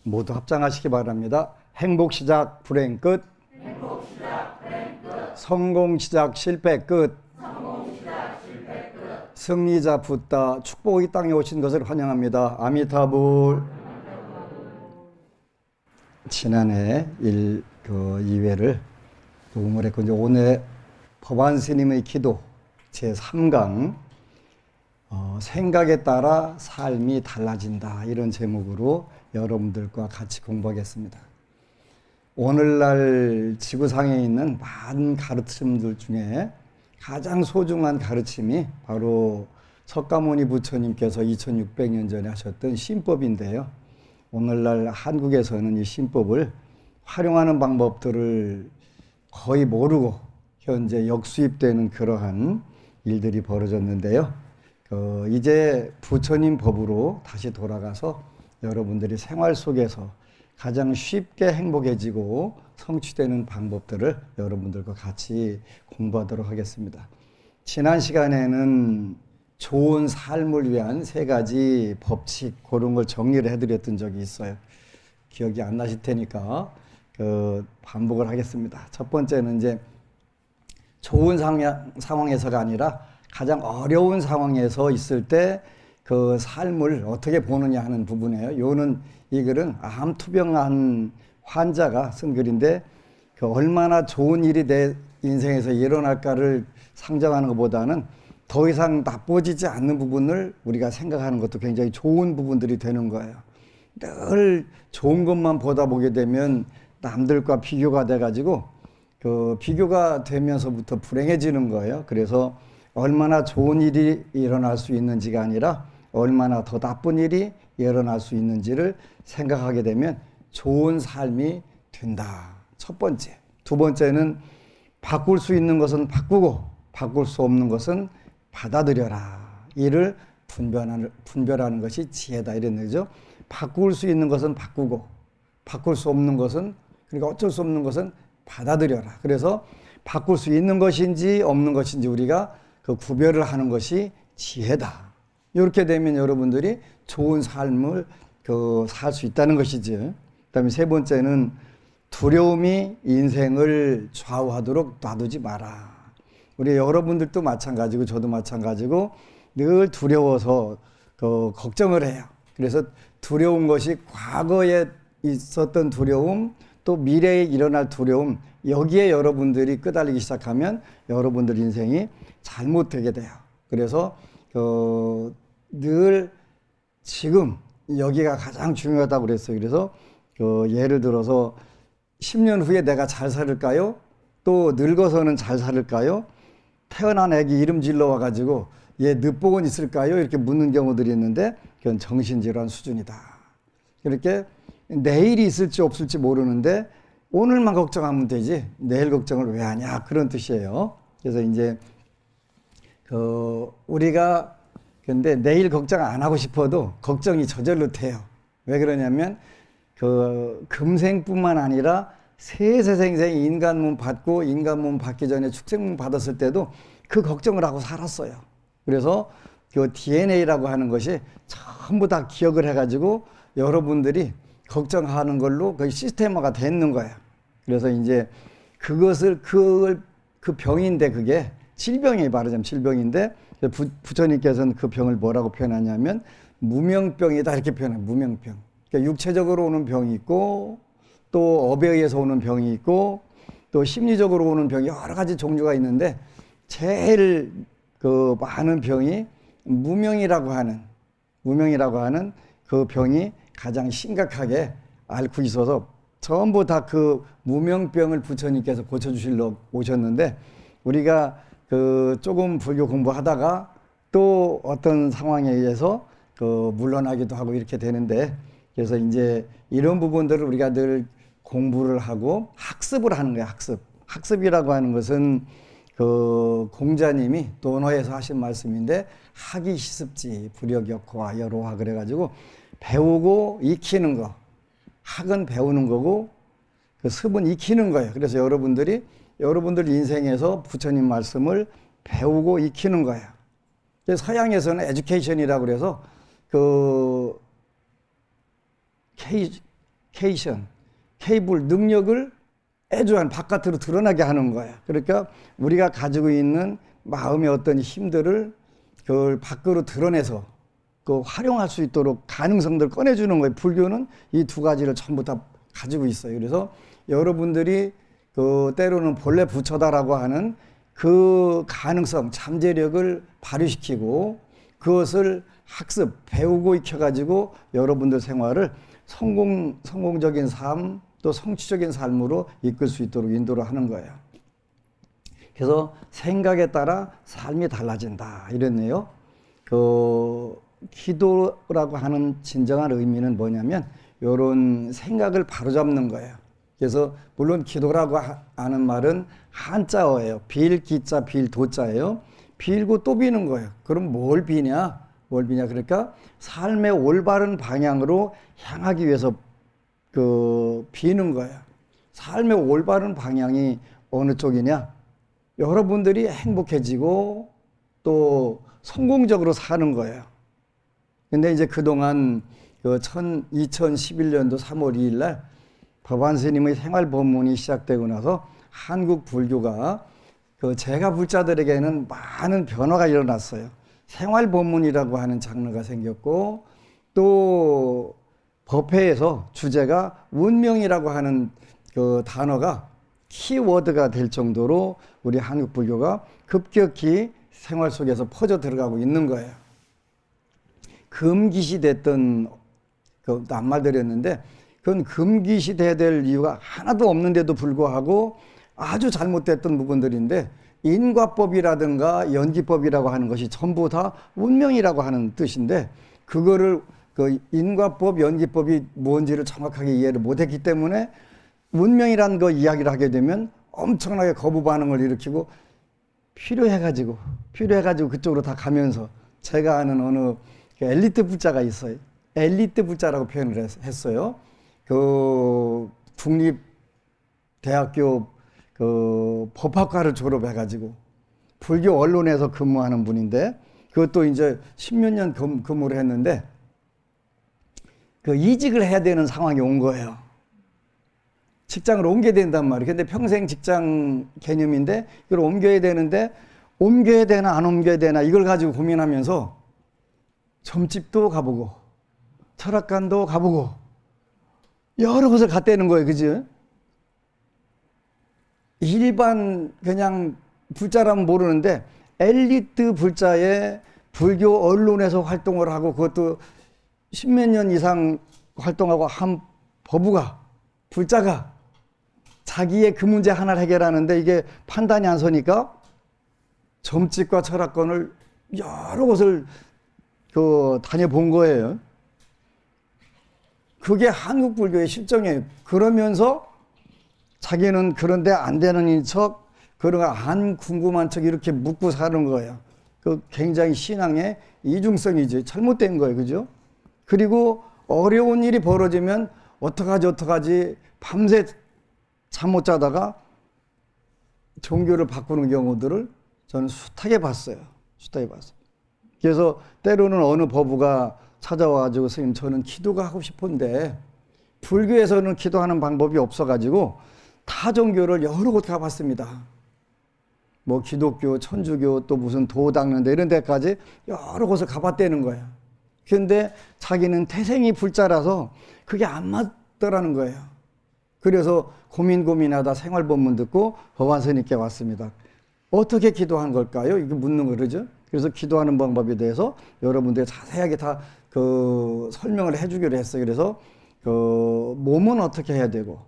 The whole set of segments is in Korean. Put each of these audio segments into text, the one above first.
모두 합장하시기 바랍니다. 행복 시작, 불행 끝. 행복 시작, 불행 끝. 성공 시작, 실패 끝. 성공 시작, 실패 끝. 승리자 붓다, 축복이 땅에 오신 것을 환영합니다. 아미타불. 지난해 2회를 녹음을 했고, 이제 오늘 법안 스님의 기도 제3강 생각에 따라 삶이 달라진다, 이런 제목으로 여러분들과 같이 공부하겠습니다. 오늘날 지구상에 있는 많은 가르침들 중에 가장 소중한 가르침이 바로 석가모니 부처님께서 2600년 전에 하셨던 신법인데요. 오늘날 한국에서는 이 신법을 활용하는 방법들을 거의 모르고 현재 역수입되는 그러한 일들이 벌어졌는데요. 이제 부처님 법으로 다시 돌아가서 여러분들이 생활 속에서 가장 쉽게 행복해지고 성취되는 방법들을 여러분들과 같이 공부하도록 하겠습니다. 지난 시간에는 좋은 삶을 위한 3가지 법칙, 그런 걸 정리를 해드렸던 적이 있어요. 기억이 안 나실 테니까 반복을 하겠습니다. 첫 번째는 이제 좋은 상황에서가 아니라 가장 어려운 상황에서 있을 때 그 삶을 어떻게 보느냐 하는 부분이에요. 이 글은 암투병한 환자가 쓴 글인데, 얼마나 좋은 일이 내 인생에서 일어날까를 상정하는 것보다는 더 이상 나빠지지 않는 부분을 우리가 생각하는 것도 굉장히 좋은 부분들이 되는 거예요. 늘 좋은 것만 보다 보게 되면 남들과 비교가 돼가지고 비교가 되면서부터 불행해지는 거예요. 그래서 얼마나 좋은 일이 일어날 수 있는지가 아니라 얼마나 더 나쁜 일이 일어날 수 있는지를 생각하게 되면 좋은 삶이 된다. 첫 번째. 두 번째는 바꿀 수 있는 것은 바꾸고 바꿀 수 없는 것은 받아들여라. 이를 분별하는 것이 지혜다, 이런 거죠. 바꿀 수 있는 것은 바꾸고 바꿀 수 없는 것은, 그러니까 어쩔 수 없는 것은 받아들여라. 그래서 바꿀 수 있는 것인지 없는 것인지 우리가 그 구별을 하는 것이 지혜다. 이렇게 되면 여러분들이 좋은 삶을 살 수 있다는 것이죠. 그다음에 세 번째는 두려움이 인생을 좌우하도록 놔두지 마라. 우리 여러분들도 마찬가지고 저도 마찬가지고 늘 두려워서 걱정을 해요. 그래서 두려운 것이 과거에 있었던 두려움, 또 미래에 일어날 두려움, 여기에 여러분들이 끄달리기 시작하면 여러분들 인생이 잘못되게 돼요. 그래서 늘 지금 여기가 가장 중요하다고 그랬어요. 그래서 예를 들어서 10년 후에 내가 잘 살을까요? 또 늙어서는 잘 살을까요? 태어난 애기 이름 질러 와가지고 얘 늦복은 있을까요? 이렇게 묻는 경우들이 있는데 그건 정신질환 수준이다. 이렇게 내일이 있을지 없을지 모르는데 오늘만 걱정하면 되지 내일 걱정을 왜 하냐, 그런 뜻이에요. 그래서 이제 우리가 근데 내일 걱정 안 하고 싶어도 걱정이 저절로 돼요. 왜 그러냐면 금생뿐만 아니라 세세생생 인간 몸 받고 인간 몸 받기 전에 축생몸 받았을 때도 그 걱정을 하고 살았어요. 그래서 DNA라고 하는 것이 전부 다 기억을 해가지고 여러분들이 걱정하는 걸로 거의 시스템화가 되는 거예요. 그래서 이제 그것을 그 병인데, 그게 질병이 말하자면 질병인데, 부처님께서는 그 병을 뭐라고 표현하냐면 무명병이다, 이렇게 표현해요. 무명병. 그러니까 육체적으로 오는 병이 있고, 또 업에 의해서 오는 병이 있고, 또 심리적으로 오는 병이 여러 가지 종류가 있는데, 제일 많은 병이 무명이라고 하는 그 병이 가장 심각하게 앓고 있어서 전부 다 그 무명병을 부처님께서 고쳐주시러 오셨는데, 우리가 조금 불교 공부하다가 또 어떤 상황에 의해서 물러나기도 하고 이렇게 되는데, 그래서 이제 이런 부분들을 우리가 늘 공부를 하고 학습을 하는 거예요. 학습이라고 하는 것은 공자님이 논어에서 하신 말씀인데, 학이 시습지 불여격화 여로화, 그래가지고 배우고 익히는 거. 학은 배우는 거고 습은 익히는 거예요. 그래서 여러분들 인생에서 부처님 말씀을 배우고 익히는 거예요. 서양에서는 에듀케이션이라고 그래서 커뮤니케이션, 케이블 능력을 애주한 바깥으로 드러나게 하는 거야. 그러니까 우리가 가지고 있는 마음의 어떤 힘들을 그걸 밖으로 드러내서 그 활용할 수 있도록 가능성들을 꺼내주는 거예요. 불교는 이 두 가지를 전부 다 가지고 있어요. 그래서 여러분들이 그 때로는 본래 부처다라고 하는 그 가능성, 잠재력을 발휘시키고 그것을 학습, 배우고 익혀가지고 여러분들 생활을 성공적인 삶, 또 성취적인 삶으로 이끌 수 있도록 인도를 하는 거예요. 그래서 생각에 따라 삶이 달라진다 이랬네요. 그 기도라고 하는 진정한 의미는 뭐냐면 이런 생각을 바로잡는 거예요. 그래서 물론 기도라고 하는 말은 한자어예요. 빌 기자 빌 도자예요. 빌고 또 비는 거예요. 그럼 뭘 비냐? 뭘 비냐? 그러니까 삶의 올바른 방향으로 향하기 위해서 그 비는 거예요. 삶의 올바른 방향이 어느 쪽이냐? 여러분들이 행복해지고 또 성공적으로 사는 거예요. 근데 이제 그동안 그 2011년도 3월 2일 날 법안 스님의 생활 법문이 시작되고 나서 한국 불교가 그 제가 불자들에게는 많은 변화가 일어났어요. 생활 법문이라고 하는 장르가 생겼고 또 법회에서 주제가 운명이라고 하는 그 단어가 키워드가 될 정도로 우리 한국 불교가 급격히 생활 속에서 퍼져 들어가고 있는 거예요. 금기시됐던 그 낱말들이었는데 그건 금기시돼야 될 이유가 하나도 없는데도 불구하고 아주 잘못됐던 부분들인데 인과법이라든가 연기법이라고 하는 것이 전부 다 운명이라고 하는 뜻인데 그거를 그 인과법, 연기법이 뭔지를 정확하게 이해를 못했기 때문에 운명이라는 거 이야기를 하게 되면 엄청나게 거부 반응을 일으키고 필요해가지고 그쪽으로 다 가면서 제가 아는 어느 엘리트 부자가 있어요. 엘리트 부자라고 표현을 했어요. 그 국립대학교 그 법학과를 졸업해가지고 불교 언론에서 근무하는 분인데 그것도 이제 10몇 년 근무를 했는데 그 이직을 해야 되는 상황이 온 거예요. 직장을 옮겨야 된단 말이에요. 근데 평생 직장 개념인데 이걸 옮겨야 되는데 옮겨야 되나 안 옮겨야 되나 이걸 가지고 고민하면서 점집도 가보고 철학관도 가보고 여러 곳을 갔다는 거예요. 그죠? 일반 그냥 불자라면 모르는데 엘리트 불자의 불교 언론에서 활동을 하고 그것도 십몇 년 이상 활동하고 한 법우가 불자가 자기의 그 문제 하나를 해결하는데 이게 판단이 안 서니까 점집과 철학관을 여러 곳을 그 다녀본 거예요. 그게 한국 불교의 실정이에요. 그러면서 자기는 그런데 안 되는 척, 그런 거 안 궁금한 척 이렇게 묻고 사는 거예요. 그 굉장히 신앙의 이중성이지. 잘못된 거예요. 그죠? 그리고 어려운 일이 벌어지면 어떡하지 밤새 잠 못 자다가 종교를 바꾸는 경우들을 저는 숱하게 봤어요. 그래서 때로는 어느 법우가 찾아와가지고 스님 저는 기도가 하고 싶은데 불교에서는 기도하는 방법이 없어가지고 타 종교를 여러 곳 가봤습니다. 뭐 기독교, 천주교 또 무슨 도 닦는 데 이런 데까지 여러 곳을 가봤다는 거예요. 그런데 자기는 태생이 불자라서 그게 안 맞더라는 거예요. 그래서 고민하다 생활법문 듣고 법안 스님께 왔습니다. 어떻게 기도한 걸까요? 이거 묻는 거죠. 그래서 기도하는 방법에 대해서 여러분들 자세하게 다 그 설명을 해주기로 했어요. 그래서 그 몸은 어떻게 해야 되고,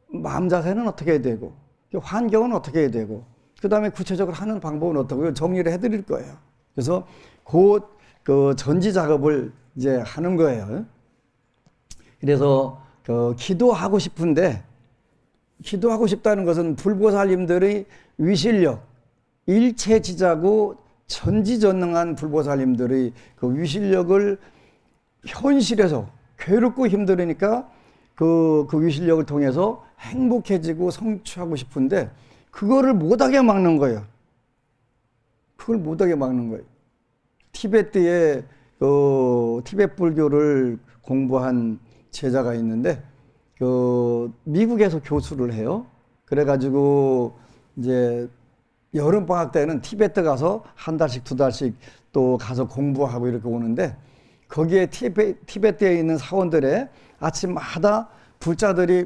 마음 자세는 어떻게 해야 되고, 환경은 어떻게 해야 되고, 그 다음에 구체적으로 하는 방법은 어떻고 정리를 해드릴 거예요. 그래서 곧 그 전지 작업을 이제 하는 거예요. 그래서 그 기도하고 싶은데, 기도하고 싶다는 것은 불보살님들의 위실력, 일체지자고 전지전능한 불보살님들의 그 위실력을 현실에서 괴롭고 힘들으니까 그 위실력을 통해서 행복해지고 성취하고 싶은데 그거를 못하게 막는 거예요. 그걸 못하게 막는 거예요. 티베트에 티베트 불교를 공부한 제자가 있는데 그 미국에서 교수를 해요. 그래가지고 이제 여름 방학 때는 티베트 가서 한 달씩 두 달씩 또 가서 공부하고 이렇게 오는데 거기에 티베트에 있는 사원들의 아침마다 불자들이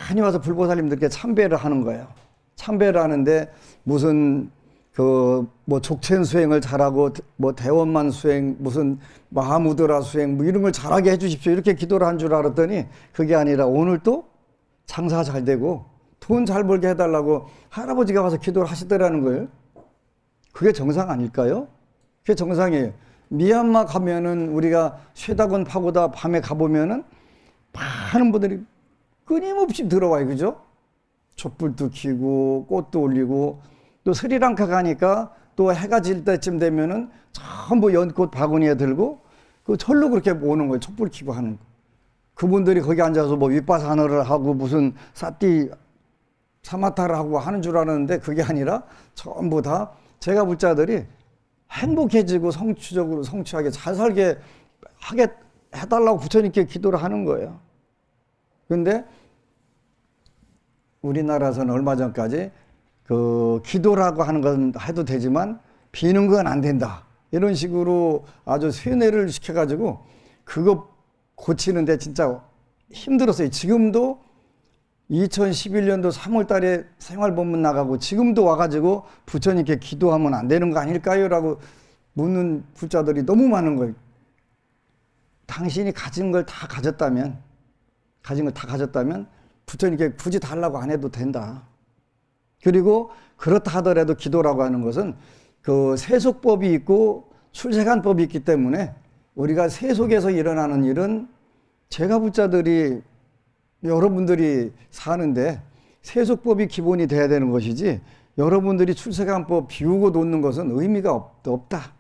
많이 와서 불보살님들께 참배를 하는 거예요. 참배를 하는데 무슨 그 뭐 족첸 수행을 잘하고 뭐 대원만 수행 무슨 마하무드라 수행 뭐 이런 걸 잘하게 해주십시오 이렇게 기도를 한 줄 알았더니 그게 아니라 오늘 또 장사 잘 되고 돈 잘 벌게 해달라고 할아버지가 와서 기도를 하시더라는 거예요. 그게 정상 아닐까요? 그게 정상이에요. 미얀마 가면은 우리가 쇠다곤 파고다 밤에 가보면은 많은 분들이 끊임없이 들어와요. 그죠? 촛불도 켜고 꽃도 올리고 또 스리랑카 가니까 또 해가 질 때쯤 되면은 전부 연꽃 바구니에 들고 그 절로 그렇게 오는 거예요. 촛불 켜고 하는 거. 그분들이 거기 앉아서 뭐 윗바사너를 하고 무슨 사띠 사마타를 하고 하는 줄 알았는데 그게 아니라 전부 다 제가 불자들이 행복해지고 성취적으로 성취하게 잘 살게 하게 해달라고 부처님께 기도를 하는 거예요. 그런데 우리나라에서는 얼마 전까지 그 기도라고 하는 건 해도 되지만 비는 건 안 된다. 이런 식으로 아주 세뇌를 시켜가지고 그거 고치는데 진짜 힘들었어요. 지금도 2011년도 3월 달에 생활법문 나가고 지금도 와가지고 부처님께 기도하면 안 되는 거 아닐까요? 라고 묻는 불자들이 너무 많은 거예요. 당신이 가진 걸 다 가졌다면 부처님께 굳이 달라고 안 해도 된다. 그리고 그렇다 하더라도 기도라고 하는 것은 그 세속법이 있고 출세간법이 있기 때문에 우리가 세속에서 일어나는 일은 제가 불자들이 여러분들이 사는데 세속법이 기본이 돼야 되는 것이지 여러분들이 출세간법 비우고 놓는 것은 의미가 없다.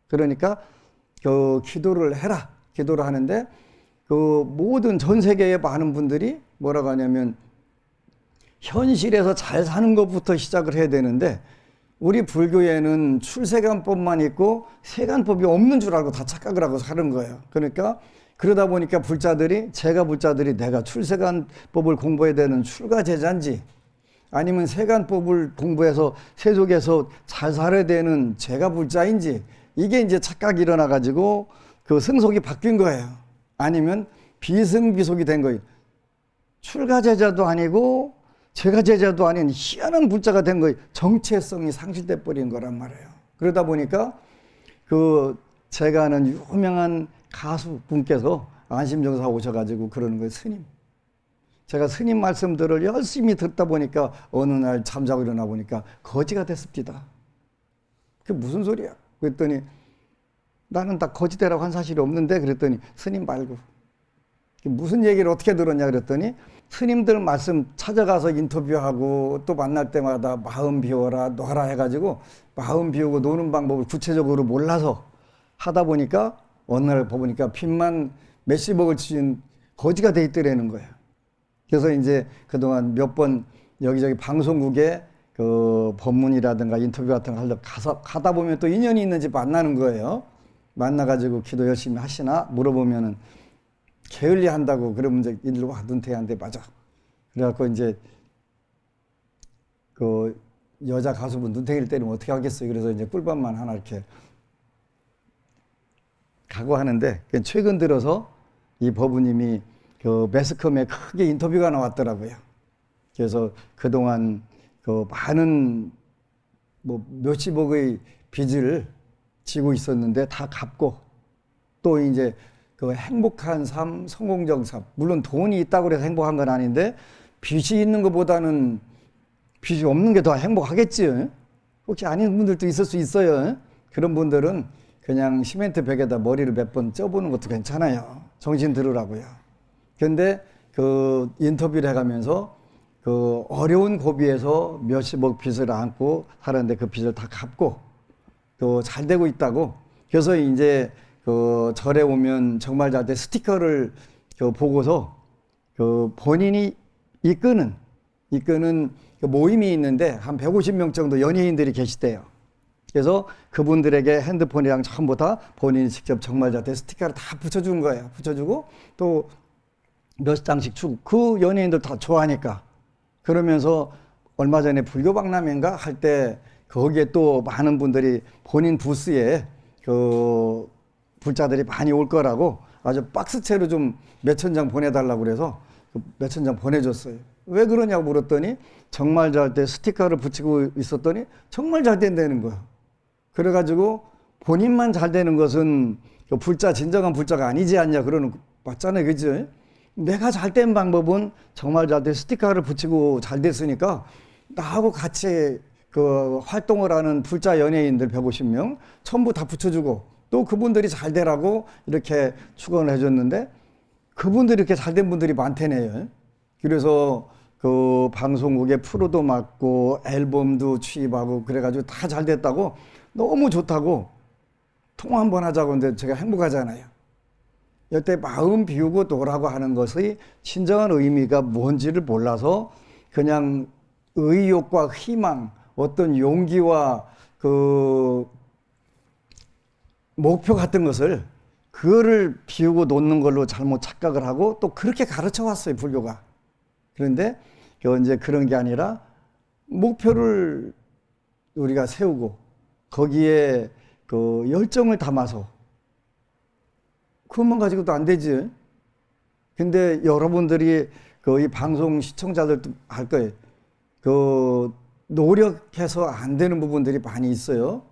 그러니까 그 기도를 해라. 기도를 하는데 그 모든 전 세계의 많은 분들이 뭐라고 하냐면 현실에서 잘 사는 것부터 시작을 해야 되는데 우리 불교에는 출세간법만 있고 세간법이 없는 줄 알고 다 착각을 하고 사는 거예요. 그러니까 그러다 보니까 제가 불자들이 내가 출세간법을 공부해야 되는 출가제자인지 아니면 세간법을 공부해서 세속에서 잘 살아야 되는 제가 불자인지 이게 이제 착각이 일어나가지고 그 승속이 바뀐 거예요. 아니면 비승비속이 된 거예요. 출가제자도 아니고 제가 제자도 아닌 희한한 불자가 된 거예요. 정체성이 상실돼 버린 거란 말이에요. 그러다 보니까 그 제가 아는 유명한 가수분께서 안심정사 오셔가지고 그러는 거예요. 스님. 제가 스님 말씀들을 열심히 듣다 보니까 어느 날 잠자고 일어나 보니까 거지가 됐습니다. 그게 무슨 소리야? 그랬더니 나는 다 거지되라고 한 사실이 없는데 그랬더니 스님 말고 무슨 얘기를 어떻게 들었냐 그랬더니 스님들 말씀 찾아가서 인터뷰하고 또 만날 때마다 마음 비워라 놔라 해가지고 마음 비우고 노는 방법을 구체적으로 몰라서 하다 보니까 어느 날 보니까 빚만 몇십억을 치신 거지가 돼 있더라는 거예요. 그래서 이제 그동안 몇 번 여기저기 방송국에 그 법문이라든가 인터뷰 같은 거 하려고 가다 보면 또 인연이 있는지 만나는 거예요. 만나가지고 기도 열심히 하시나 물어보면은 게을리 한다고 그러면 이제 일로 와 눈태한테 맞아. 그래갖고 이제 그 여자 가수분 눈탱이를 때리면 어떻게 하겠어요. 그래서 이제 꿀밤만 하나 이렇게 가고 하는데 최근 들어서 이 법우님이 그 매스컴에 크게 인터뷰가 나왔더라고요. 그래서 그동안 그 많은 뭐 몇십억의 빚을 지고 있었는데 다 갚고 또 이제 그 행복한 삶, 성공적 삶. 물론 돈이 있다고 해서 행복한 건 아닌데 빚이 있는 것보다는 빚이 없는 게 더 행복하겠지. 혹시 아닌 분들도 있을 수 있어요. 그런 분들은 그냥 시멘트 벽에다 머리를 몇 번 쪄보는 것도 괜찮아요. 정신 들으라고요. 그런데 그 인터뷰를 해가면서 그 어려운 고비에서 몇십억 빚을 안고 살았는데 그 빚을 다 갚고 또 잘 되고 있다고. 그래서 이제 그 절에 오면 정말 잘 때 스티커를 그 보고서 그 본인이 이끄는 그 모임이 있는데 한 150명 정도 연예인들이 계시대요. 그래서 그분들에게 핸드폰이랑 전부 다 본인이 직접 정말 잘 때 스티커를 다 붙여준 거예요. 붙여주고 또 몇 장씩 주고 그 연예인들 다 좋아하니까. 그러면서 얼마 전에 불교박람회인가 할 때 거기에 또 많은 분들이 본인 부스에 그 불자들이 많이 올 거라고 아주 박스채로 좀 몇천 장 보내달라고 그래서 그 몇천 장 보내줬어요. 왜 그러냐고 물었더니 정말 잘 때 스티커를 붙이고 있었더니 정말 잘 된다는 거예요. 그래가지고 본인만 잘 되는 것은 그 불자, 진정한 불자가 아니지 않냐 그러는 거 맞잖아요. 그죠? 내가 잘 된 방법은 정말 잘 때 스티커를 붙이고 잘 됐으니까 나하고 같이 그 활동을 하는 불자 연예인들 150명 전부 다 붙여주고 또 그분들이 잘 되라고 이렇게 축원을 해줬는데 그분들이 이렇게 잘 된 분들이 많대네요. 그래서 그 방송국에 프로도 맡고 앨범도 취입하고 그래가지고 다 잘 됐다고 너무 좋다고 통화 한번 하자고 하는데 제가 행복하잖아요. 여태 마음 비우고 노라고 하는 것의 진정한 의미가 뭔지를 몰라서 그냥 의욕과 희망, 어떤 용기와 그 목표 같은 것을 그거를 비우고 놓는 걸로 잘못 착각을 하고 또 그렇게 가르쳐 왔어요, 불교가. 그런데 이제 그런 게 아니라 목표를 우리가 세우고 거기에 그 열정을 담아서 그것만 가지고도 안 되지. 근데 여러분들이 그 이 방송 시청자들도 알 거예요. 그 노력해서 안 되는 부분들이 많이 있어요.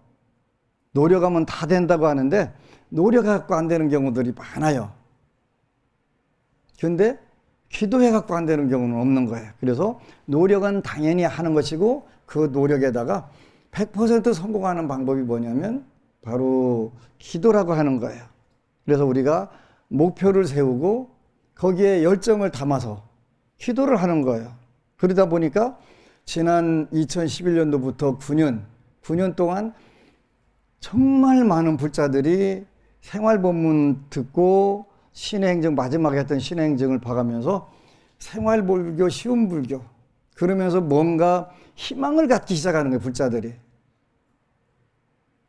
노력하면 다 된다고 하는데 노력해갖고 안 되는 경우들이 많아요. 근데 기도해갖고 안 되는 경우는 없는 거예요. 그래서 노력은 당연히 하는 것이고 그 노력에다가 100% 성공하는 방법이 뭐냐면 바로 기도라고 하는 거예요. 그래서 우리가 목표를 세우고 거기에 열정을 담아서 기도를 하는 거예요. 그러다 보니까 지난 2011년도부터 9년 동안 정말 많은 불자들이 생활법문 듣고 신행증, 마지막에 했던 신행증을 봐가면서 생활불교, 쉬운 불교 그러면서 뭔가 희망을 갖기 시작하는 거예요, 불자들이.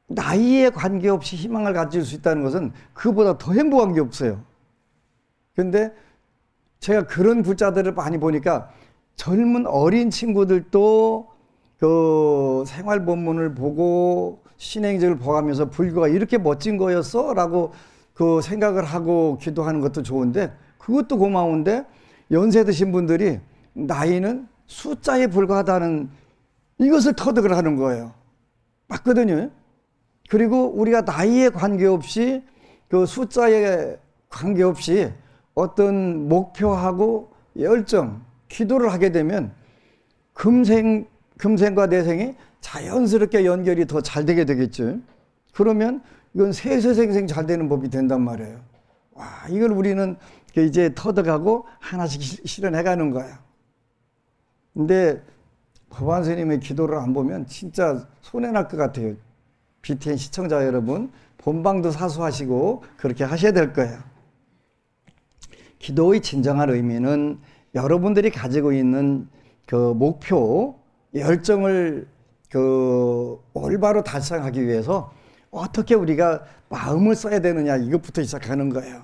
나이에 관계없이 희망을 가질 수 있다는 것은 그보다 더 행복한 게 없어요. 근데 제가 그런 불자들을 많이 보니까 젊은 어린 친구들도 그 생활법문을 보고 신행증을 보면서 불교가 이렇게 멋진 거였어? 라고 그 생각을 하고 기도하는 것도 좋은데 그것도 고마운데 연세 드신 분들이 나이는 숫자에 불과하다는 이것을 터득을 하는 거예요. 맞거든요. 그리고 우리가 나이에 관계없이 그 숫자에 관계없이 어떤 목표하고 열정, 기도를 하게 되면 금생과 내생이 자연스럽게 연결이 더 잘 되게 되겠죠. 그러면 이건 세세생생 잘 되는 법이 된단 말이에요. 와, 이걸 우리는 이제 터득하고 하나씩 실현해 가는 거야. 근데 법안 스님의 기도를 안 보면 진짜 손해날 것 같아요. BTN 시청자 여러분, 본방도 사수하시고 그렇게 하셔야 될 거예요. 기도의 진정한 의미는 여러분들이 가지고 있는 그 목표, 열정을 그 올바로 달성하기 위해서 어떻게 우리가 마음을 써야 되느냐 이것부터 시작하는 거예요.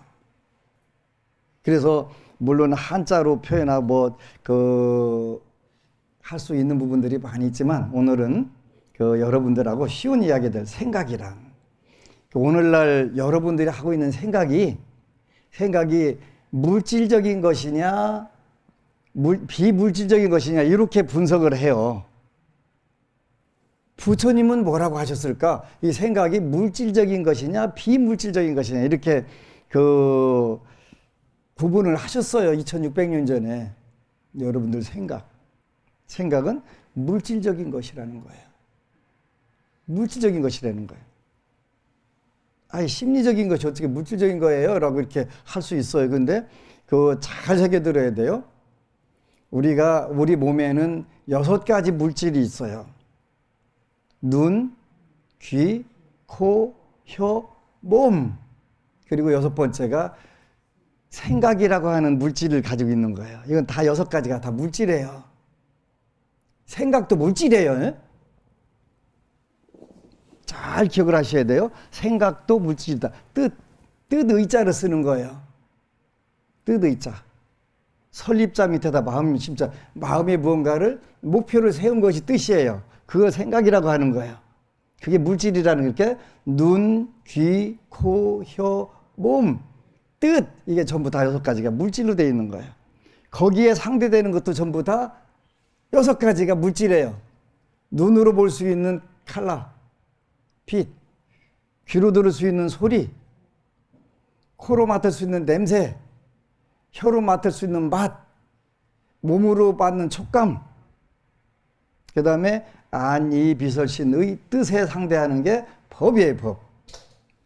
그래서 물론 한자로 표현하고 뭐 그 할 수 있는 부분들이 많이 있지만 오늘은 그 여러분들하고 쉬운 이야기들 생각이랑 오늘날 여러분들이 하고 있는 생각이 물질적인 것이냐 비물질적인 것이냐 이렇게 분석을 해요. 부처님은 뭐라고 하셨을까? 이 생각이 물질적인 것이냐 비물질적인 것이냐 이렇게 그 구분을 하셨어요. 2600년 전에. 여러분들 생각은 물질적인 것이라는 거예요. 물질적인 것이라는 거예요. 아니 심리적인 것이 어떻게 물질적인 거예요? 라고 이렇게 할 수 있어요. 근데 그 잘 새겨들어야 돼요. 우리 몸에는 6가지 물질이 있어요. 눈, 귀, 코, 혀, 몸. 그리고 6번째가 생각이라고 하는 물질을 가지고 있는 거예요. 이건 다 6가지가 다 물질이에요. 생각도 물질이에요. 잘 기억을 하셔야 돼요. 생각도 물질이다. 뜻 의자를 쓰는 거예요. 뜻 의자. 설립자 밑에다 마음 심자. 마음에 무언가를 목표를 세운 것이 뜻이에요. 그걸 생각이라고 하는 거예요. 그게 물질이라는 게 눈, 귀, 코, 혀, 몸, 뜻, 이게 전부 다 6가지가 물질로 되어 있는 거예요. 거기에 상대되는 것도 전부 다 6가지가 물질이에요. 눈으로 볼 수 있는 컬러, 빛, 귀로 들을 수 있는 소리, 코로 맡을 수 있는 냄새, 혀로 맡을 수 있는 맛, 몸으로 받는 촉감, 그 다음에 안, 이, 비설, 신의 뜻에 상대하는 게 법이에요, 법.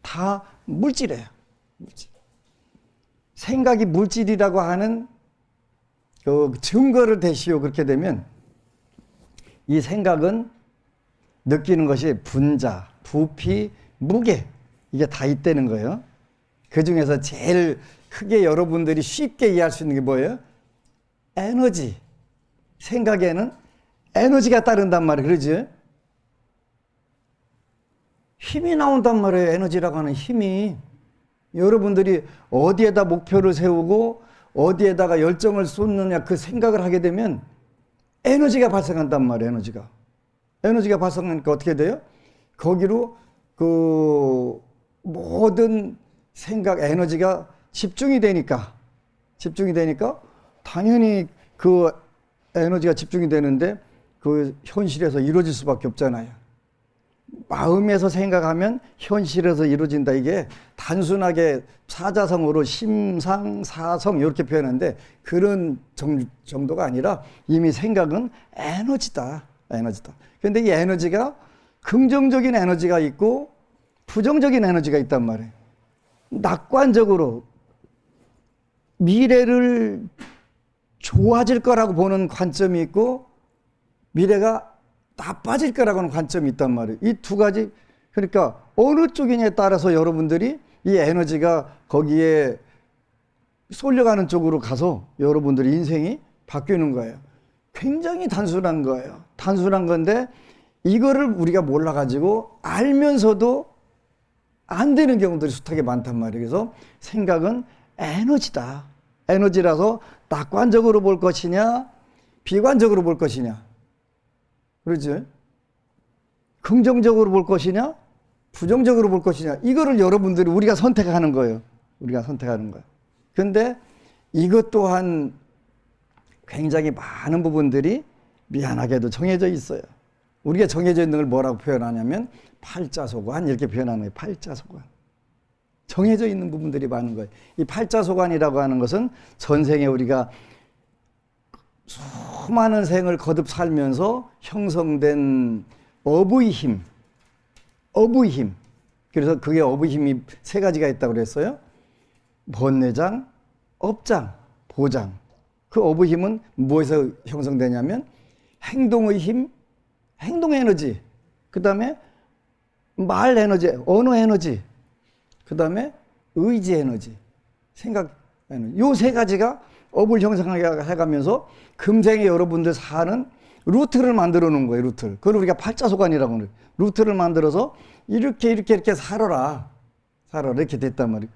다 물질이에요. 물질. 생각이 물질이라고 하는 그 증거를 대시오. 그렇게 되면 이 생각은 느끼는 것이 분자, 부피, 무게, 이게 다 있다는 거예요. 그 중에서 제일 크게 여러분들이 쉽게 이해할 수 있는 게 뭐예요? 에너지. 생각에는 에너지가 따른단 말이에요. 그러지? 힘이 나온단 말이에요. 에너지라고 하는 힘이. 여러분들이 어디에다 목표를 세우고 어디에다가 열정을 쏟느냐 그 생각을 하게 되면 에너지가 발생한단 말이에요. 에너지가 발생하니까 어떻게 돼요? 거기로 그 모든 생각 에너지가 집중이 되니까 당연히 그 에너지가 집중이 되는데 그 현실에서 이루어질 수밖에 없잖아요. 마음에서 생각하면 현실에서 이루어진다. 이게 단순하게 사자성어로 심상사성 이렇게 표현하는데 그런 정도가 아니라 이미 생각은 에너지다. 그런데 이 에너지가 긍정적인 에너지가 있고 부정적인 에너지가 있단 말이에요. 낙관적으로 미래를 좋아질 거라고 보는 관점이 있고 미래가 나빠질 거라고 하는 관점이 있단 말이에요. 이 2가지, 그러니까 어느 쪽이냐에 따라서 여러분들이 이 에너지가 거기에 쏠려가는 쪽으로 가서 여러분들의 인생이 바뀌는 거예요. 굉장히 단순한 거예요. 단순한 건데 이거를 우리가 몰라가지고 알면서도 안 되는 경우들이 숱하게 많단 말이에요. 그래서 생각은 에너지다. 에너지라서 낙관적으로 볼 것이냐 비관적으로 볼 것이냐, 그렇지? 긍정적으로 볼 것이냐 부정적으로 볼 것이냐, 이거를 여러분들이 우리가 선택하는 거예요. 그런데 이것 또한 굉장히 많은 부분들이 미안하게도 정해져 있어요. 우리가 정해져 있는 걸 뭐라고 표현하냐면 팔자소관 이렇게 표현하는 거예요. 팔자소관. 정해져 있는 부분들이 많은 거예요. 이 팔자소관이라고 하는 것은 전생에 우리가 수많은 생을 거듭 살면서 형성된 업의 힘. 그래서 그게 업의 힘이 3가지가 있다고 그랬어요. 번뇌장, 업장, 보장. 그 업의 힘은 무엇에서 형성되냐면 행동의 힘, 행동 에너지, 그 다음에 말 에너지, 언어 에너지, 그 다음에 의지 에너지, 생각 에너지. 요 3가지가 업을 형성해가면서 금생에 여러분들 사는 루트를 만들어 놓은 거예요. 루트를. 그걸 우리가 팔자소관이라고 해요. 루트를 만들어서 이렇게 살아라 이렇게 됐단 말이에요.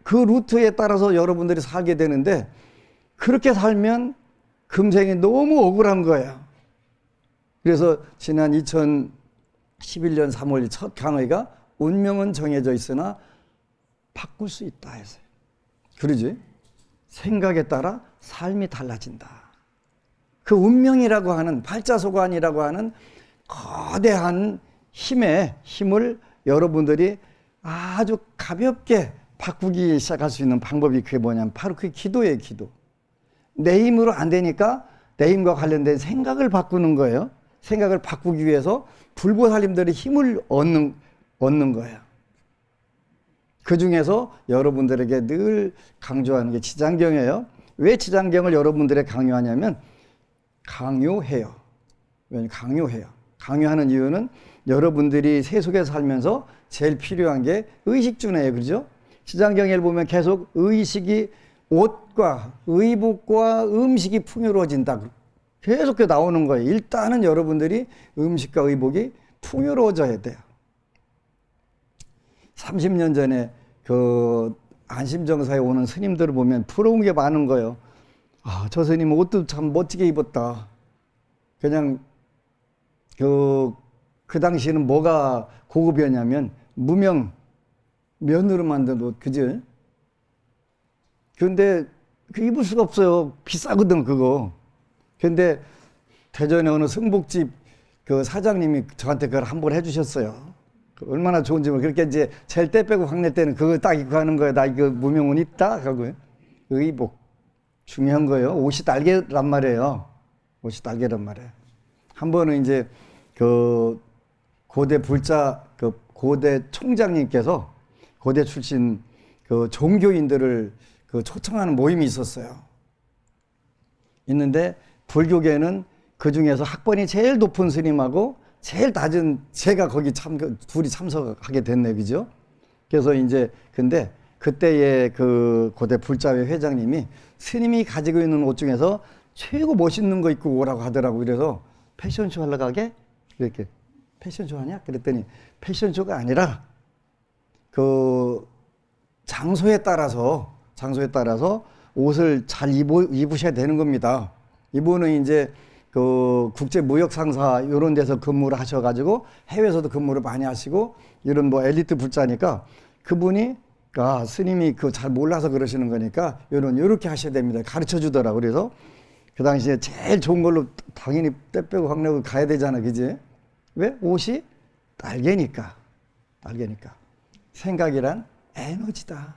그 루트에 따라서 여러분들이 살게 되는데 그렇게 살면 금생이 너무 억울한 거예요. 그래서 지난 2011년 3월 첫 강의가 운명은 정해져 있으나 바꿀 수 있다 했어요. 그러지? 생각에 따라 삶이 달라진다. 그 운명이라고 하는 팔자소관이라고 하는 거대한 힘을 여러분들이 아주 가볍게 바꾸기 시작할 수 있는 방법이 그게 뭐냐면 바로 그 기도예요. 기도. 내 힘으로 안 되니까 내 힘과 관련된 생각을 바꾸는 거예요. 생각을 바꾸기 위해서 불보살님들의 힘을 얻는 거예요. 그 중에서 여러분들에게 늘 강조하는 게 지장경이에요. 왜 지장경을 여러분들에게 강요하냐면 강요해요. 왜냐면 강요해요. 강요하는 이유는 여러분들이 세속에서 살면서 제일 필요한 게 의식주네요. 그죠? 지장경에 보면 계속 의식이 옷과 의복과 음식이 풍요로워진다. 계속 나오는 거예요. 일단은 여러분들이 음식과 의복이 풍요로워져야 돼요. 30년 전에 그 안심정사에 오는 스님들을 보면 부러운 게 많은 거예요. 아, 저 스님 옷도 참 멋지게 입었다. 그냥 그 당시에는 뭐가 고급이었냐면 무명, 면으로 만든 옷, 그죠? 근데 그 입을 수가 없어요. 비싸거든, 그거. 근데 대전에 어느 승복집 그 사장님이 저한테 그걸 한 번 해주셨어요. 얼마나 좋은지 모르겠어요. 그렇게 이제 제일 때 빼고 확낼 때는 그거 딱 입고 하는 거예요. 나 이거 무명옷 있다? 하고요. 의복. 중요한 거예요. 옷이 날개란 말이에요. 옷이 날개란 말이에요. 한 번은 이제 그 고대 불자, 그 고대 총장님께서 고대 출신 그 종교인들을 그 초청하는 모임이 있었어요. 있는데 불교계는 그 중에서 학번이 제일 높은 스님하고 제일 낮은 제가 거기 둘이 참석하게 됐네, 그죠? 그래서 이제 근데 그때의 그 고대 불자회 회장님이 스님이 가지고 있는 옷 중에서 최고 멋있는 거 입고 오라고 하더라고. 그래서 패션쇼 하러 가게? 이렇게 패션쇼 하냐? 그랬더니 패션쇼가 아니라 그 장소에 따라서 옷을 잘 입으셔야 되는 겁니다. 이분은 이제 그 국제무역상사 이런 데서 근무를 하셔가지고 해외에서도 근무를 많이 하시고 이런 뭐 엘리트 불자니까 그분이 스님이 그 잘 몰라서 그러시는 거니까 요렇게 하셔야 됩니다. 가르쳐 주더라고. 그래서 그 당시에 제일 좋은 걸로 당연히 때 빼고 확 내고 가야 되잖아. 그지? 왜? 옷이 날개니까. 생각이란 에너지다.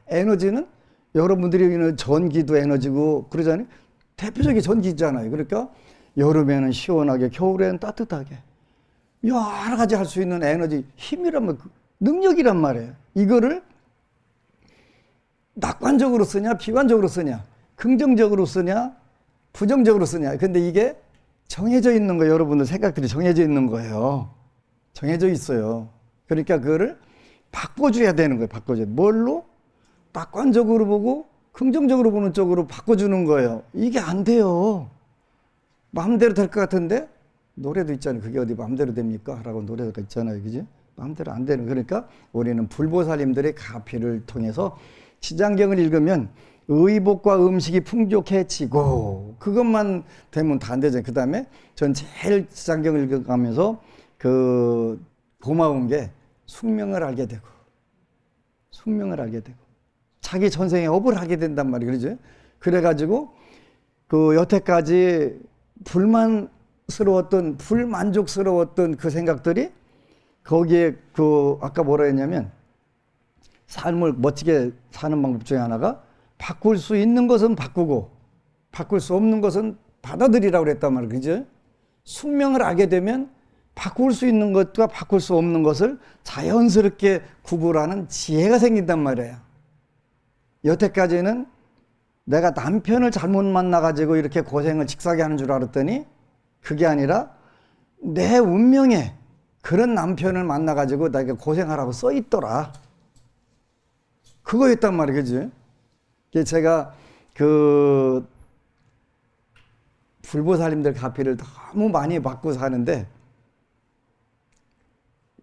에너지는 여러분들이 전기도 에너지고 그러잖아요. 대표적인 전기잖아요. 그러니까 여름에는 시원하게, 겨울에는 따뜻하게 여러 가지 할 수 있는 에너지, 힘이란 말, 능력이란 말이에요. 이거를 낙관적으로 쓰냐, 비관적으로 쓰냐, 긍정적으로 쓰냐, 부정적으로 쓰냐. 근데 이게 정해져 있는 거예요. 여러분들 생각들이 정해져 있는 거예요. 정해져 있어요. 그러니까 그거를 바꿔줘야 되는 거예요. 바꿔줘야. 뭘로? 낙관적으로 보고 긍정적으로 보는 쪽으로 바꿔주는 거예요. 이게 안 돼요. 마음대로 될 것 같은데 노래도 있잖아요. 그게 어디 마음대로 됩니까? 라고 노래가 있잖아요. 그지? 마음대로 안 되는. 그러니까 우리는 불보살님들의 가피를 통해서 지장경을 읽으면 의복과 음식이 풍족해지고 그것만 되면 다 안 되잖아요. 그 다음에 전 제일 지장경을 읽어가면서 그 고마운 게 숙명을 알게 되고 자기 전생에 업을 하게 된단 말이에요. 그러죠? 그래가지고 그 여태까지 불만족스러웠던 그 생각들이 거기에 그 아까 뭐라 했냐면 삶을 멋지게 사는 방법 중에 하나가 바꿀 수 있는 것은 바꾸고 바꿀 수 없는 것은 받아들이라고 그랬단 말이에요. 그죠? 숙명을 알게 되면 바꿀 수 있는 것과 바꿀 수 없는 것을 자연스럽게 구분하는 지혜가 생긴단 말이에요. 여태까지는 내가 남편을 잘못 만나가지고 이렇게 고생을 직사게 하는 줄 알았더니 그게 아니라 내 운명에 그런 남편을 만나가지고 내가 고생하라고 써있더라. 그거였단 말이에요. 그지? 제가 그 불보살님들 가피를 너무 많이 받고 사는데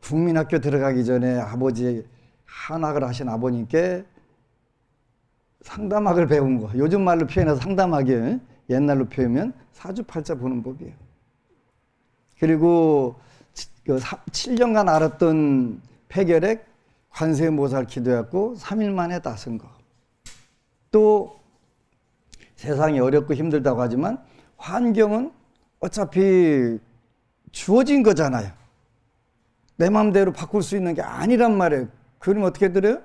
국민학교 들어가기 전에 아버지 한학을 하신 아버님께 상담학을 배운 거. 요즘 말로 표현해서 상담학이에요. 옛날로 표현하면 사주팔자 보는 법이에요. 그리고 7년간 알았던 폐결핵 관세음보살 기도했고 3일 만에 다 쓴 거. 또 세상이 어렵고 힘들다고 하지만 환경은 어차피 주어진 거잖아요. 내 마음대로 바꿀 수 있는 게 아니란 말이에요. 그럼 어떻게 들어요?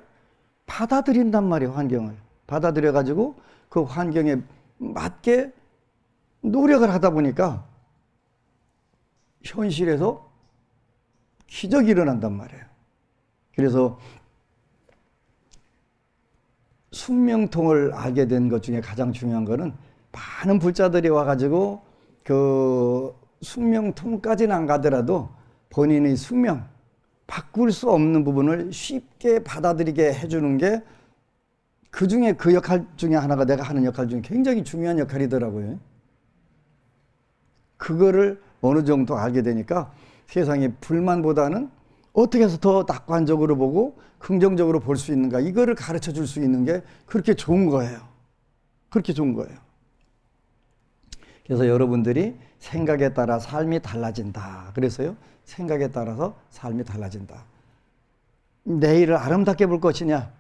받아들인단 말이에요. 환경을. 받아들여가지고 그 환경에 맞게 노력을 하다 보니까 현실에서 기적이 일어난단 말이에요. 그래서 숙명통을 알게 된 것 중에 가장 중요한 거는 많은 불자들이 와가지고 그 숙명통까지는 안 가더라도 본인의 숙명, 바꿀 수 없는 부분을 쉽게 받아들이게 해주는 게 그 중에 그 역할 중에 하나가 내가 하는 역할 중에 굉장히 중요한 역할이더라고요. 그거를 어느 정도 알게 되니까 세상의 불만보다는 어떻게 해서 더 낙관적으로 보고 긍정적으로 볼 수 있는가, 이거를 가르쳐 줄 수 있는 게 그렇게 좋은 거예요. 그렇게 좋은 거예요. 그래서 여러분들이 생각에 따라 삶이 달라진다. 그래서요, 생각에 따라서 삶이 달라진다. 내일을 아름답게 볼 것이냐,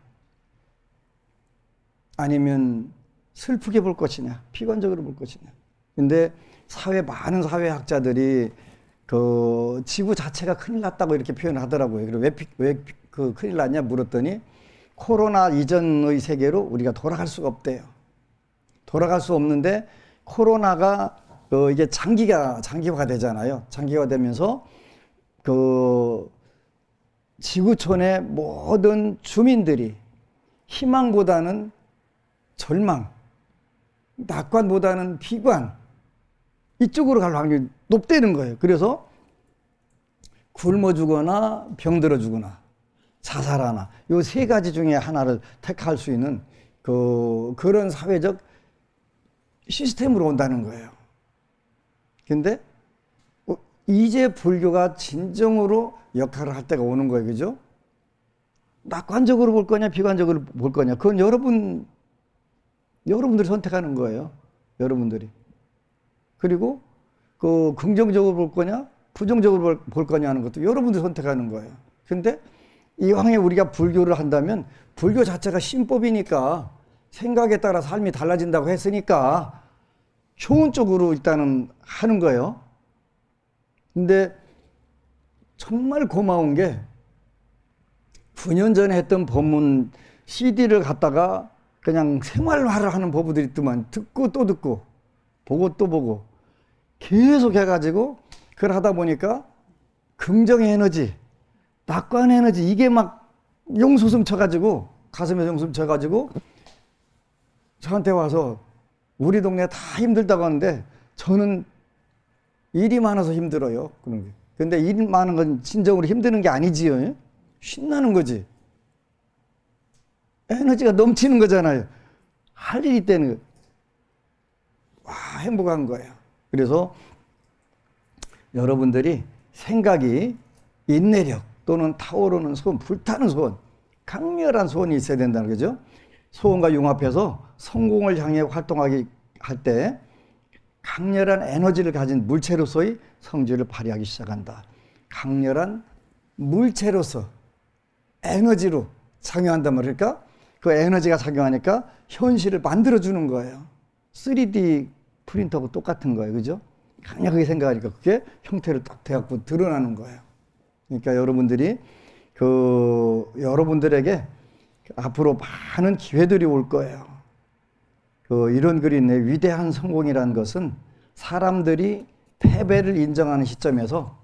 아니면 슬프게 볼 것이냐, 비관적으로 볼 것이냐. 근데 많은 사회학자들이 그 지구 자체가 큰일 났다고 이렇게 표현을 하더라고요. 그리고 왜 큰일 났냐 물었더니 코로나 이전의 세계로 우리가 돌아갈 수가 없대요. 돌아갈 수 없는데 코로나가 이게 장기화가 되잖아요. 장기화 되면서 그 지구촌의 모든 주민들이 희망보다는 절망, 낙관보다는 비관, 이쪽으로 갈 확률이 높다는 거예요. 그래서 굶어 죽거나 병들어 죽거나 자살하나, 요 세 가지 중에 하나를 택할 수 있는 그런 사회적 시스템으로 온다는 거예요. 근데 이제 불교가 진정으로 역할을 할 때가 오는 거예요. 그죠? 낙관적으로 볼 거냐, 비관적으로 볼 거냐, 그건 여러분들이 선택하는 거예요. 여러분들이. 그리고 긍정적으로 볼 거냐, 부정적으로 볼 거냐 하는 것도 여러분들이 선택하는 거예요. 근데 이왕에 우리가 불교를 한다면 불교 자체가 신법이니까 생각에 따라 삶이 달라진다고 했으니까 좋은 쪽으로 일단은 하는 거예요. 근데 정말 고마운 게 9년 전에 했던 법문 CD를 갖다가 그냥 생활화를 하는 법부들이 있더만, 듣고 또 듣고 보고 또 보고 계속 해가지고 그걸 하다 보니까 긍정의 에너지, 낙관의 에너지, 이게 막 용솟음 쳐가지고 가슴에 용솟음 쳐가지고 저한테 와서 우리 동네 다 힘들다고 하는데 저는 일이 많아서 힘들어요. 그런 게. 근데 일 많은 건 진정으로 힘드는 게 아니지요. 신나는 거지. 에너지가 넘치는 거잖아요. 할 일이 있다는 거. 와, 행복한 거예요. 그래서 여러분들이 생각이 인내력 또는 타오르는 소원, 불타는 소원, 강렬한 소원이 있어야 된다는 거죠. 소원과 융합해서 성공을 향해 활동하기 할 때 강렬한 에너지를 가진 물체로서의 성질을 발휘하기 시작한다. 강렬한 물체로서 에너지로 작용한단 말일까? 그 에너지가 작용하니까 현실을 만들어주는 거예요. 3D 프린터하고 똑같은 거예요. 그죠? 강력하게 생각하니까 그게 형태를 딱 돼갖고 드러나는 거예요. 그러니까 여러분들이 여러분들에게 앞으로 많은 기회들이 올 거예요. 이런 글이 있네. 위대한 성공이라는 것은 사람들이 패배를 인정하는 시점에서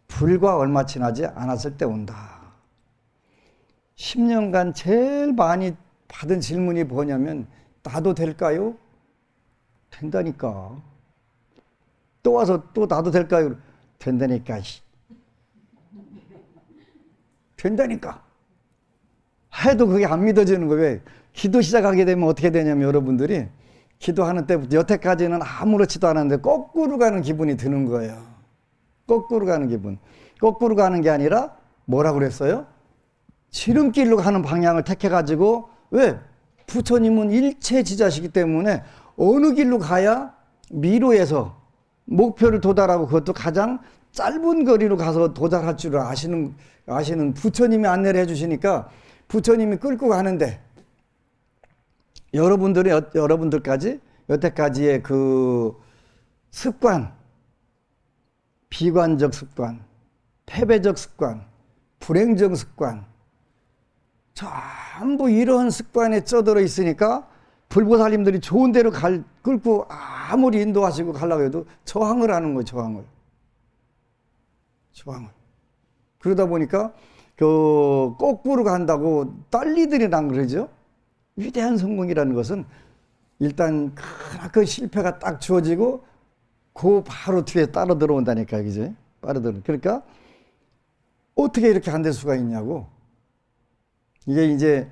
불과 얼마 지나지 않았을 때 온다. 10년간 제일 많이 받은 질문이 뭐냐면, 나도 될까요? 된다니까. 또 와서 또 나도 될까요? 된다니까. 된다니까. 해도 그게 안 믿어지는 거예요. 왜? 기도 시작하게 되면 어떻게 되냐면, 여러분들이 기도하는 때부터 여태까지는 아무렇지도 않았는데 거꾸로 가는 기분이 드는 거예요. 거꾸로 가는 기분. 거꾸로 가는 게 아니라 뭐라고 그랬어요? 지름길로 가는 방향을 택해가지고, 왜? 부처님은 일체지자시기 때문에 어느 길로 가야 미로에서 목표를 도달하고, 그것도 가장 짧은 거리로 가서 도달할 줄 아시는 부처님이 안내를 해주시니까 부처님이 끌고 가는데, 여러분들까지 여태까지의 그 습관, 비관적 습관, 패배적 습관, 불행적 습관, 전부 이런 습관에 쩌들어 있으니까 불보살님들이 좋은 데로 끌고 아무리 인도하시고 가려고 해도 저항을 하는 거예요. 저항을. 그러다 보니까 거꾸로 간다고 딸리들이 난 그러죠. 위대한 성공이라는 것은 일단 그 실패가 딱 주어지고 그 바로 뒤에 따라 들어온다니까, 그죠? 그러니까 어떻게 이렇게 안 될 수가 있냐고. 이게 이제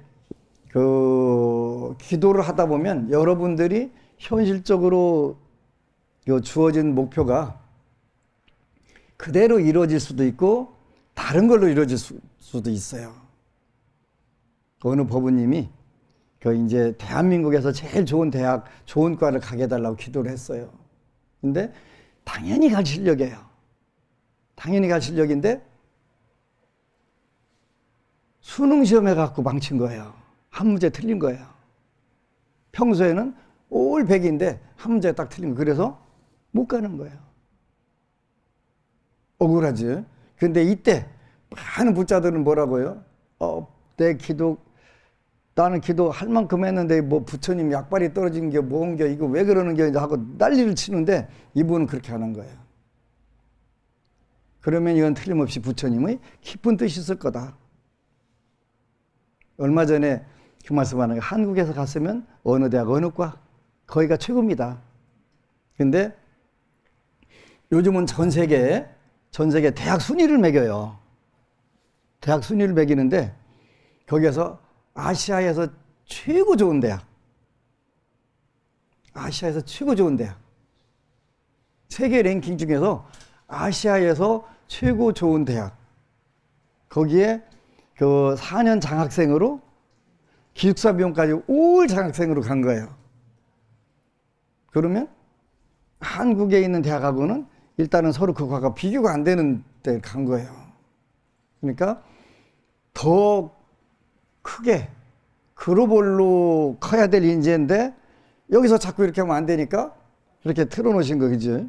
기도를 하다 보면 여러분들이 현실적으로 주어진 목표가 그대로 이루어질 수도 있고 다른 걸로 이루어질 수도 있어요. 어느 법우님이 그 이제 대한민국에서 제일 좋은 대학, 좋은 과를 가게 해달라고 기도를 했어요. 근데 당연히 갈 실력이에요. 당연히 갈 실력인데 수능 시험에 갖고 망친 거예요. 한 문제 틀린 거예요. 평소에는 올 100인데 한 문제 딱 틀린 거예요. 그래서 못 가는 거예요. 억울하지. 근데 이때 많은 부자들은 뭐라고요? 내 기도, 나는 기도할 만큼 했는데 뭐 부처님 약발이 떨어진 게 뭔겨, 이거 왜 그러는 게 하고 난리를 치는데 이분은 그렇게 하는 거예요. 그러면 이건 틀림없이 부처님의 깊은 뜻이 있을 거다. 얼마 전에 그 말씀하는 게 한국에서 갔으면 어느 대학, 어느 과, 거기가 최고입니다. 근데 요즘은 전 세계 대학 순위를 매겨요. 대학 순위를 매기는데 거기에서 아시아에서 최고 좋은 대학, 아시아에서 최고 좋은 대학, 세계 랭킹 중에서 아시아에서 최고 좋은 대학, 거기에 그 4년 장학생으로 기숙사 비용까지 올 장학생으로 간 거예요. 그러면 한국에 있는 대학하고는 일단은 서로 그 과가 비교가 안 되는 데 간 거예요. 그러니까 더 크게 글로벌로 커야 될 인재인데 여기서 자꾸 이렇게 하면 안 되니까 이렇게 틀어놓으신 거죠.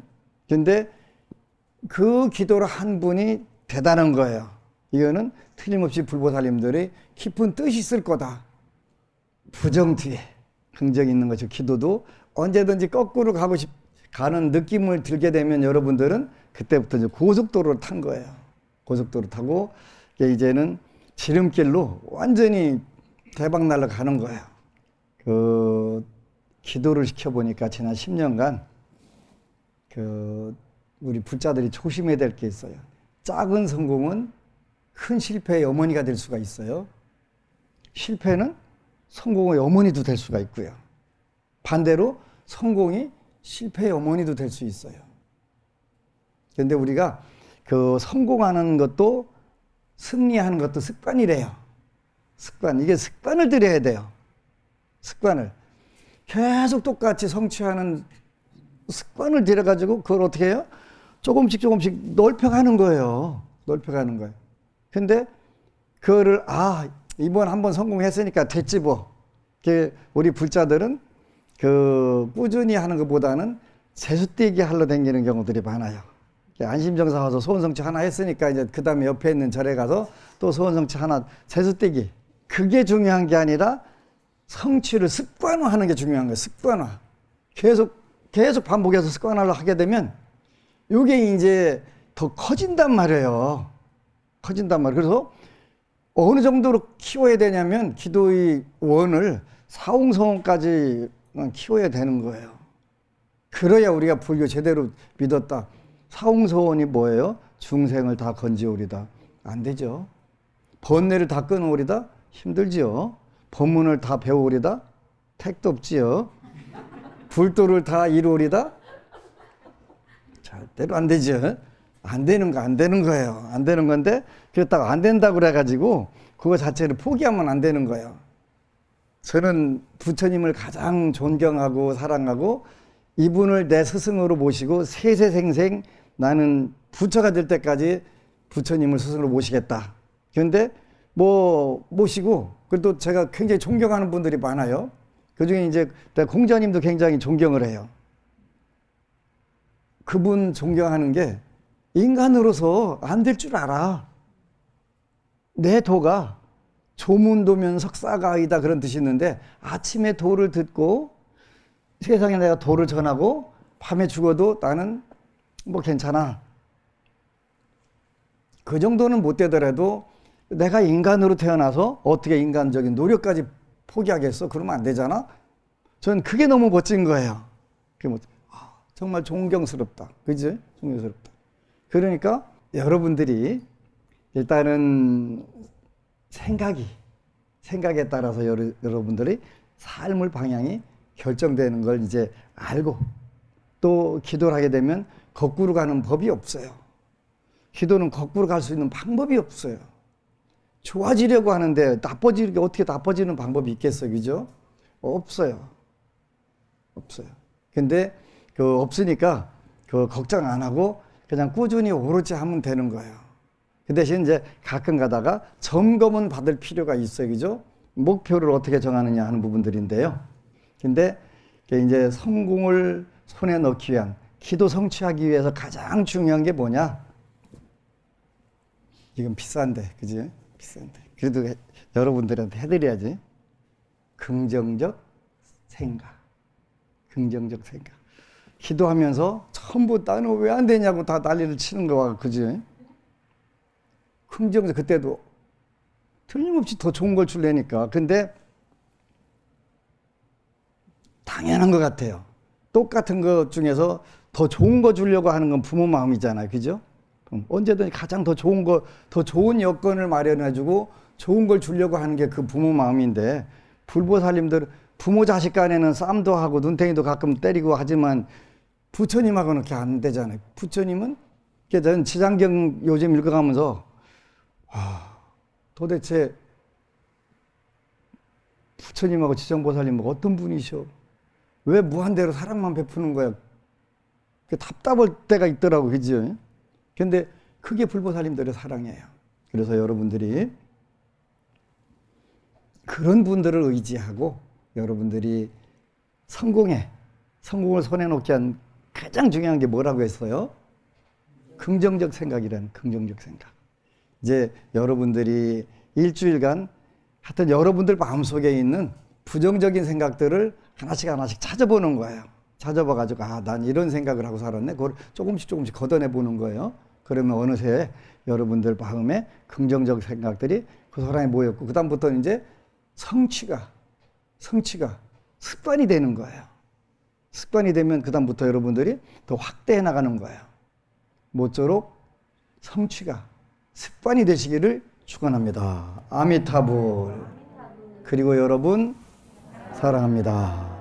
근데 그 기도를 한 분이 대단한 거예요. 이거는 틀림없이 불보살님들의 깊은 뜻이 있을 거다. 부정 뒤에 긍정이 있는 거죠. 기도도 언제든지 거꾸로 가는 느낌을 들게 되면 여러분들은 그때부터 이제 고속도로를 탄 거예요. 고속도로 타고 이제는 지름길로 완전히 대박 날러 가는 거예요. 그 기도를 시켜보니까 지난 10년간 우리 불자들이 조심해야 될 게 있어요. 작은 성공은 큰 실패의 어머니가 될 수가 있어요. 실패는 성공의 어머니도 될 수가 있고요. 반대로 성공이 실패의 어머니도 될 수 있어요. 그런데 우리가 그 성공하는 것도 승리하는 것도 습관이래요. 습관. 이게 습관을 들여야 돼요. 습관을. 계속 똑같이 성취하는 습관을 들여가지고 그걸 어떻게 해요? 조금씩 넓혀가는 거예요. 넓혀가는 거예요. 근데 그거를 이번 한번 성공했으니까 됐지 뭐. 우리 불자들은 꾸준히 하는 것보다는 세수떼기 하러 다니는 경우들이 많아요. 안심정사 가서 소원성취 하나 했으니까 이제 그 다음에 옆에 있는 절에 가서 또 소원성취 하나, 세수떼기. 그게 중요한 게 아니라 성취를 습관화하는 게 중요한 거예요. 습관화. 계속 반복해서 습관화를 하게 되면 이게 이제 더 커진단 말이에요. 커진단 말이에요. 그래서 어느 정도로 키워야 되냐면 기도의 원을 사홍성까지 키워야 되는 거예요. 그래야 우리가 불교 제대로 믿었다. 사홍서원이 뭐예요? 중생을 다 건지오리다. 안 되죠. 번뇌를 다 끊어오리다. 힘들지요. 법문을 다 배우오리다. 택도 없지요. 불도를 다 이루오리다. 절대로 안 되죠. 안 되는 거예요. 안 되는 건데 그렇다고 안 된다고 그래가지고 그거 자체를 포기하면 안 되는 거예요. 저는 부처님을 가장 존경하고 사랑하고 이분을 내 스승으로 모시고 세세생생 나는 부처가 될 때까지 부처님을 스승으로 모시겠다. 그런데 모시고 그래도 제가 굉장히 존경하는 분들이 많아요. 그중에 이제 공자님도 굉장히 존경을 해요. 그분 존경하는 게 인간으로서 안 될 줄 알아. 내 도가 조문도면 석사가 아니다 그런 뜻이 있는데 아침에 도를 듣고 세상에 내가 도를 전하고 밤에 죽어도 나는 뭐 괜찮아. 그 정도는 못 되더라도 내가 인간으로 태어나서 어떻게 인간적인 노력까지 포기하겠어? 그러면 안 되잖아. 저는 그게 너무 멋진 거예요. 정말 존경스럽다. 그지? 존경스럽다. 그러니까 여러분들이 일단은 생각에 따라서 여러분들이 삶의 방향이 결정되는 걸 이제 알고 또 기도를 하게 되면 거꾸로 가는 법이 없어요. 기도는 거꾸로 갈 수 있는 방법이 없어요. 좋아지려고 하는데 어떻게 나빠지는 방법이 있겠어요. 그죠? 없어요. 없어요. 근데 그 없으니까 그 걱정 안 하고 그냥 꾸준히 오로지 하면 되는 거예요. 그 대신 이제 가끔 가다가 점검은 받을 필요가 있어요. 그죠? 목표를 어떻게 정하느냐 하는 부분들인데요. 근데 이제 성공을 손에 넣기 위한, 기도 성취하기 위해서 가장 중요한 게 뭐냐? 이건 비싼데, 그지? 비싼데. 그래도 여러분들한테 해드려야지. 긍정적 생각. 긍정적 생각. 기도하면서 전부 나는 왜 안 되냐고 다 난리를 치는 거야, 그지? 긍정적, 그때도 틀림없이 더 좋은 걸 줄래니까. 근데 당연한 것 같아요. 똑같은 것 중에서 더 좋은 거 주려고 하는 건 부모 마음이잖아요. 그죠? 언제든지 가장 더 좋은 거, 더 좋은 여건을 마련해주고 좋은 걸 주려고 하는 게 그 부모 마음인데, 불보살님들 부모 자식 간에는 싸움도 하고 눈탱이도 가끔 때리고 하지만 부처님하고는 그렇게 안 되잖아요. 부처님은, 저는 지장경 요즘 읽어가면서 도대체 부처님하고 지정보살님은 어떤 분이셔? 왜 무한대로 사랑만 베푸는 거야? 답답할 때가 있더라고, 그죠? 근데 그게 불보살님들의 사랑이에요. 그래서 여러분들이 그런 분들을 의지하고 여러분들이 성공을 손에 놓게 한 가장 중요한 게 뭐라고 했어요? 긍정적 생각이라는, 긍정적 생각. 이제 여러분들이 일주일간 하여튼 여러분들 마음속에 있는 부정적인 생각들을 하나씩 찾아보는 거예요. 찾아봐가지고 난 이런 생각을 하고 살았네. 그걸 조금씩 걷어내 보는 거예요. 그러면 어느새 여러분들 마음에 긍정적 생각들이 그 사람에 모였고, 그 다음부터는 이제 성취가 습관이 되는 거예요. 습관이 되면 그 다음부터 여러분들이 더 확대해 나가는 거예요. 모쪼록 성취가 습관이 되시기를 축원합니다. 아미타불. 그리고 여러분 사랑합니다.